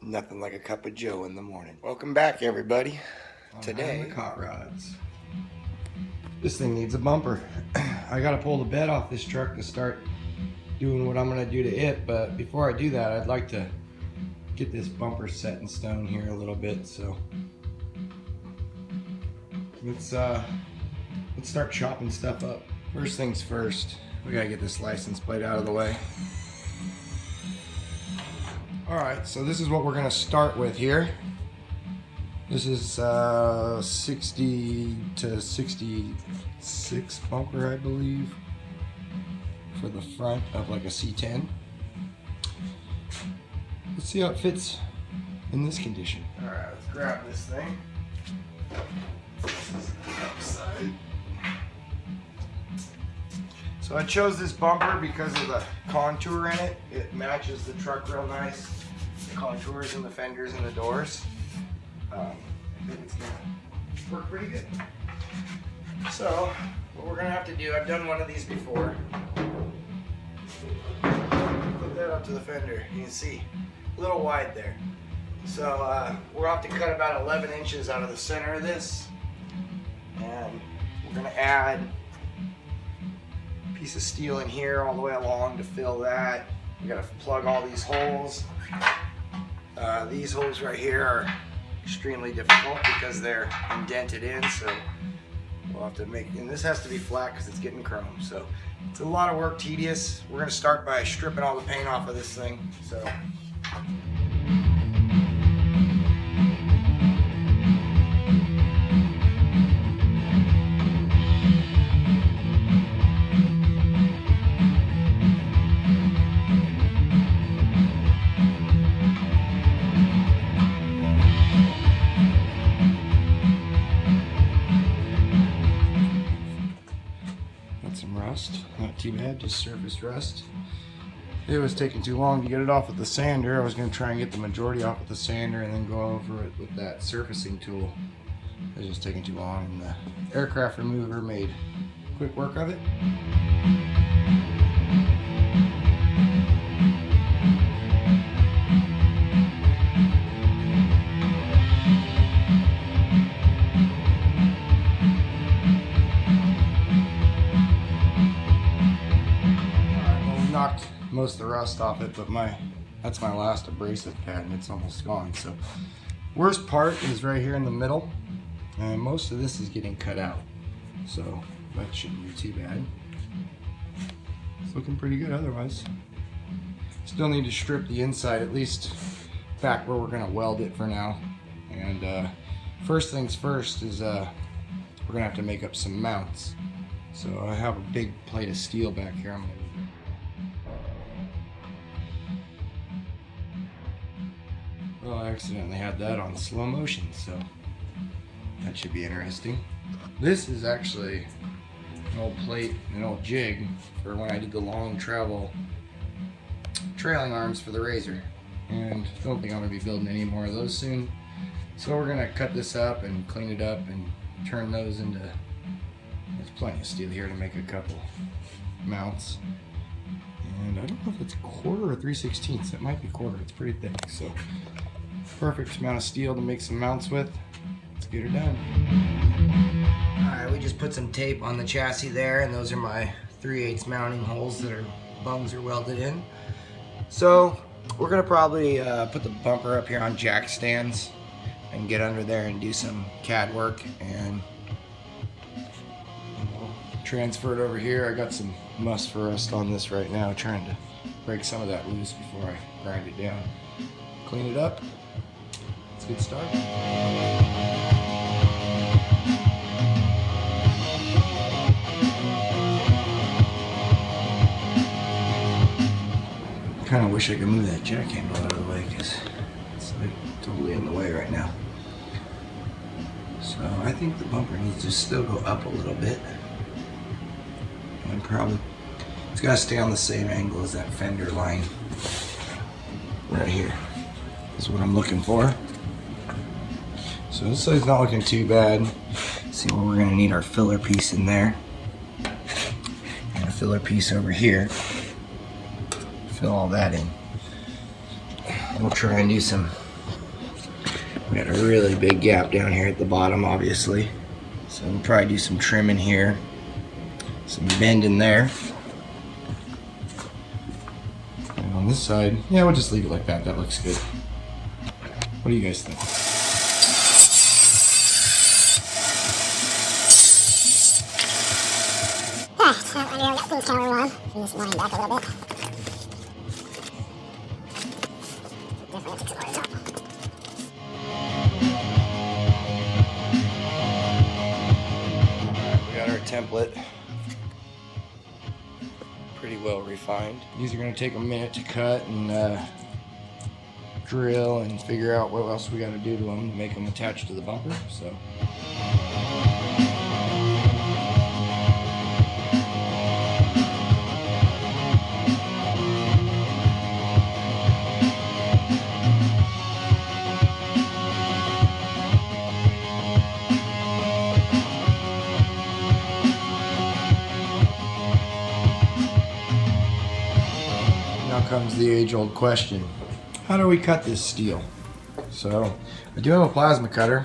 Nothing like a cup of joe in the morning. Welcome back, everybody. Today, the hot rods. This thing needs a bumper. I gotta pull the bed off this truck to start doing what I'm gonna do to it, but before I do that, I'd like to get this bumper set in stone here a little bit. So let's start chopping stuff up. First things first, we gotta get this license plate out of the way. Alright, so this is what we're gonna start with here. This is 60 to 66 bumper, I believe, for the front of like a C10. Let's see how it fits in this condition. Alright, let's grab this thing. This is the outside. So I chose this bumper because of the contour in it. It matches the truck real nice. The contours and the fenders and the doors. I think it's gonna work pretty good. So what we're gonna have to do, I've done one of these before. Put that up to the fender. You can see a little wide there. So we'll have to cut about 11 inches out of the center of this, and we're gonna add a piece of steel in here all the way along to fill that. We gotta plug all these holes. These holes right here are extremely difficult because they're indented in, so we'll have to make, and this has to be flat because it's getting chrome, so it's a lot of work, tedious. We're going to start by stripping all the paint off of this thing. So not too bad, just surface rust. It was taking too long to get it off with the sander. I was going to try and get the majority off with the sander and then go over it with that surfacing tool. It was just taking too long, and the aircraft remover made quick work of it. Knocked most of the rust off it, but that's my last abrasive pad and it's almost gone. So worst part is right here in the middle, and most of this is getting cut out, so that shouldn't be too bad. It's looking pretty good otherwise. Still need to strip the inside, at least back where we're going to weld it for now. And first things first is we're going to have to make up some mounts. So I have a big plate of steel back here. Well, I accidentally had that on slow motion, so that should be interesting. This is actually an old plate, an old jig for when I did the long travel trailing arms for the Razor, and I don't think I'm going to be building any more of those soon. So we're going to cut this up and clean it up and turn those into, there's plenty of steel here to make a couple mounts. And I don't know if it's quarter or 3/16. It might be quarter. It's pretty thick, so perfect amount of steel to make some mounts with. Let's get her done. Alright, we just put some tape on the chassis there, and those are my 3/8 mounting holes that are bungs are welded in. So we're gonna probably put the bumper up here on jack stands and get under there and do some CAD work, and we'll transfer it over here. I got some must for rust on this right now, trying to break some of that loose before I grind it down. Clean it up. Let's get started. Kind of wish I could move that jack handle out of the way because it's like totally in the way right now. So I think the bumper needs to still go up a little bit. And probably it's got to stay on the same angle as that fender line right here. Is what I'm looking for. So this side's not looking too bad. See where we're going to need our filler piece in there. And a filler piece over here. Fill all that in. We'll try and do some We got a really big gap down here at the bottom, obviously. So we'll probably do some trimming here, some bending there. And on this side, yeah, we'll just leave it like that. That looks good. What do you guys think? I mean, I got things counting on. I'm just lying back a little bit. Definitely have to come on top. We got our template pretty well refined. These are going to take a minute to cut and drill and figure out what else we got to do to them to make them attach to the bumper. So. Now comes the age-old question. How do we cut this steel? So, I do have a plasma cutter.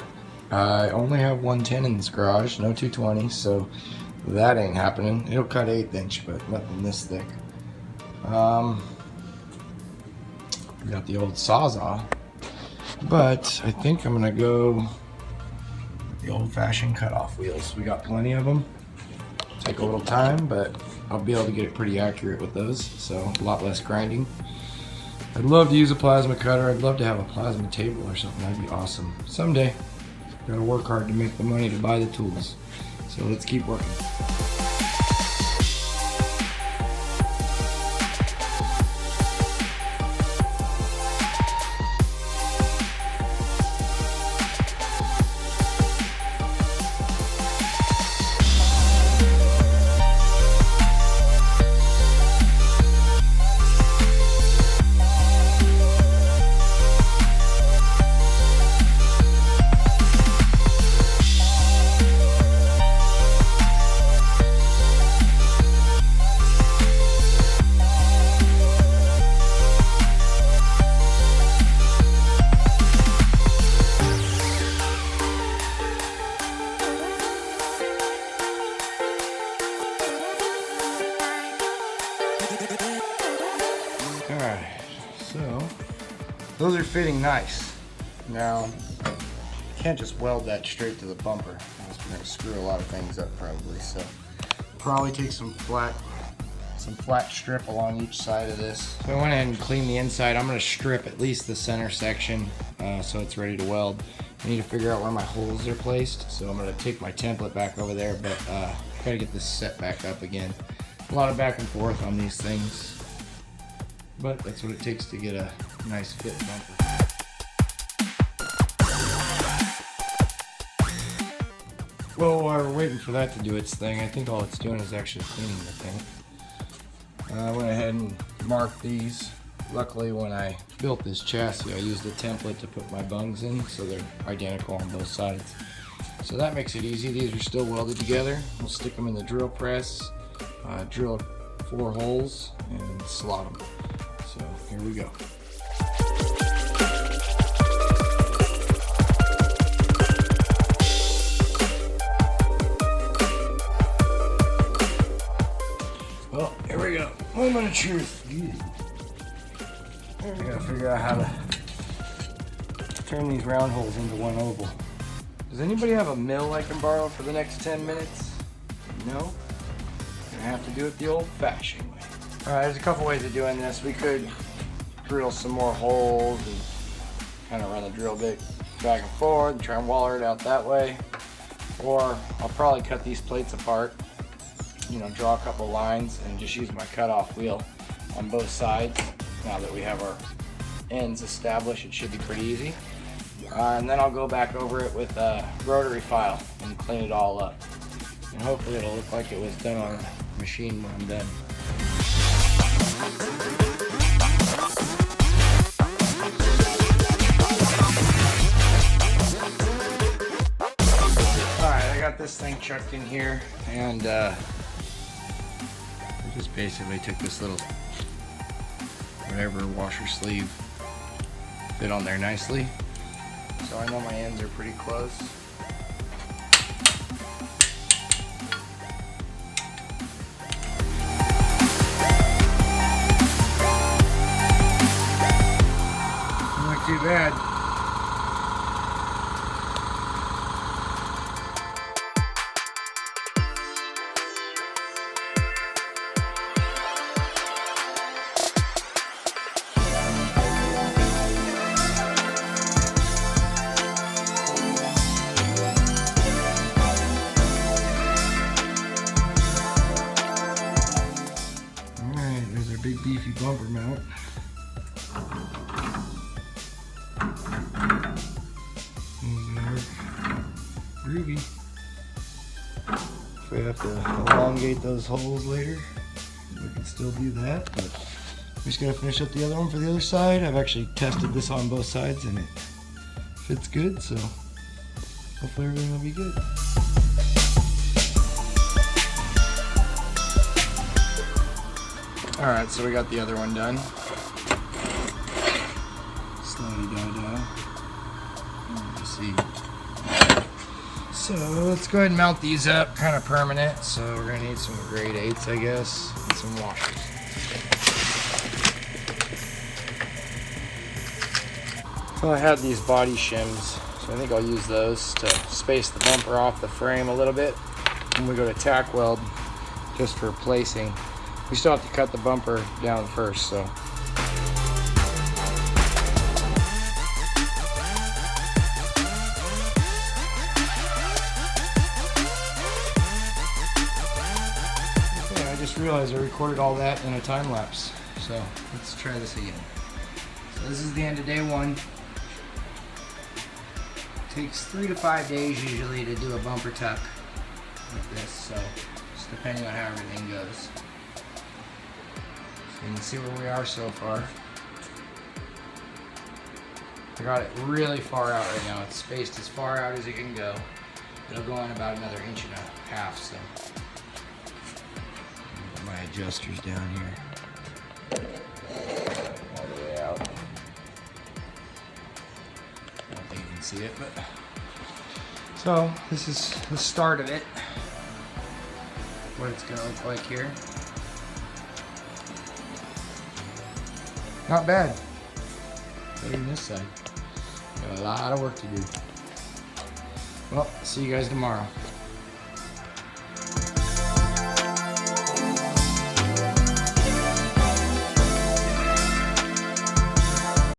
I only have 110 in this garage, no 220, so that ain't happening. It'll cut 1/8 inch, but nothing this thick. We got the old Sawzall, but I think I'm gonna go with the old-fashioned cutoff wheels. We got plenty of them. Take a little time, but I'll be able to get it pretty accurate with those, so a lot less grinding. I'd love to use a plasma cutter. I'd love to have a plasma table or something. That'd be awesome. Someday. Gotta work hard to make the money to buy the tools. So let's keep working. Alright, so those are fitting nice. Now, can't just weld that straight to the bumper. It's going to screw a lot of things up probably. So probably take some flat strip along each side of this. So I went ahead and cleaned the inside. I'm going to strip at least the center section so it's ready to weld. I need to figure out where my holes are placed, so I'm going to take my template back over there, but got to get this set back up again. A lot of back and forth on these things, but that's what it takes to get a nice fit bumper. Well, while we're waiting for that to do its thing, I think all it's doing is actually cleaning the thing. I went ahead and marked these. Luckily, when I built this chassis, I used a template to put my bungs in, so they're identical on both sides. So that makes it easy. These are still welded together. We'll stick them in the drill press, drill 4 holes, and slot them. So here we go. Well, here we go. Moment of truth. I gotta figure out how to turn these round holes into one oval. Does anybody have a mill I can borrow for the next 10 minutes? No? Gonna have to do it the old-fashioned way. Alright, there's a couple ways of doing this. We could drill some more holes and kind of run the drill bit back and forth and try and waller it out that way. Or I'll probably cut these plates apart, you know, draw a couple lines and just use my cutoff wheel on both sides. Now that we have our ends established, it should be pretty easy. And then I'll go back over it with a rotary file and clean it all up. And hopefully it'll look like it was done on a machine when I'm done. Alright, I got this thing chucked in here, and I just basically took this little whatever washer sleeve, fit on there nicely. so I know my ends are pretty close. Not too bad. Alright, there's our big beefy bumper mount. Groovy. If we have to elongate those holes later, we can still do that, but I'm just gonna finish up the other one for the other side. I've actually tested this on both sides and it fits good, so hopefully everything will be good. Alright, so we got the other one done. Slowly you see. So let's go ahead and mount these up, kind of permanent. So we're gonna need some grade 8s, I guess, and some washers. So I had these body shims, so I think I'll use those to space the bumper off the frame a little bit. When we go to tack weld, just for placing, we still have to cut the bumper down first, so. I just realized I recorded all that in a time lapse. So let's try this again. So this is the end of day 1. Takes 3 to 5 days usually to do a bumper tuck like this, so just depending on how everything goes. So you can see where we are so far. I got it really far out right now. It's spaced as far out as it can go. It'll go in about another 1.5 inches, so. My adjusters down here. All the way out. I don't think you can see it, but. So, this is the start of it. What it's gonna look like here. Not bad. Better than this side. Got a lot of work to do. Well, see you guys tomorrow.